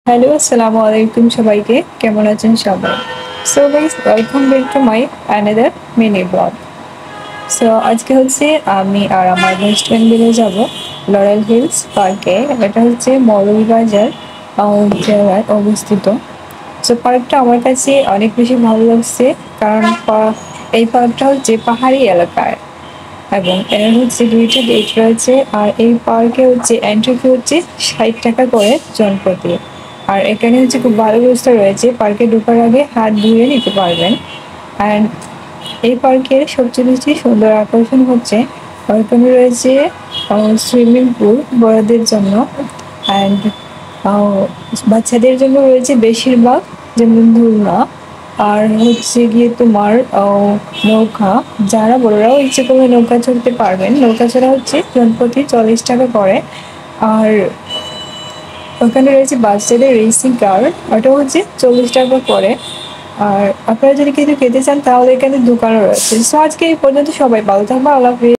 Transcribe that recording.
Hello, আসসালামু আলাইকুম সবাইকে। কেমন আছেন সবাই? So guys, welcome back to my another mini blog. So আজকে হচ্ছে আমি আর আমার বেস্ট ফ্রেন্ড মিলে যাব লরেল হিলস পার্কে। এটা হচ্ছে মৌলভীবাজার জেলায় অবস্থিত। সো পার্কটা আমার কাছে অনেক বেশি ভালো লাগছে, কারণ এই পার্কটা হচ্ছে পাহাড়ি এলাকায় এবং এর হচ্ছে দুইটা গেট রয়েছে। আর এই পার্কে হচ্ছে এন্ট্রি ফি হচ্ছে 60 টাকা করে জনপ্রতি। আর এখানে হচ্ছে খুব ভালো ব্যবস্থা রয়েছে, পার্কে ঢোকার আগে হাত ধুয়ে নিতে পারবেন। অ্যান্ড এই পার্কের সবচেয়ে বেশি সুন্দর আকর্ষণ হচ্ছে এখানে রয়েছে সুইমিং পুল বড়দের জন্য, অ্যান্ড বাচ্চাদের জন্য রয়েছে বেশিরভাগ, যেমন দোলনা। আর হচ্ছে গিয়ে তোমার নৌকা, যারা বড়রাও ইচ্ছে করলে নৌকা চড়তে পারবেন। নৌকা চড়া হচ্ছে জনপ্রতি 40 টাকা করে। আর ওখানে রয়েছে বাচ্চাদের রেসিং কার, ওটা হচ্ছে 40 টাকা করে। আর আপনারা যদি কিছু খেতে চান তাহলে এখানে দোকানও রয়েছে। সো আজকে এই পর্যন্ত, সবাই ভালো থাকবে, আল্লাহ হাফেজ।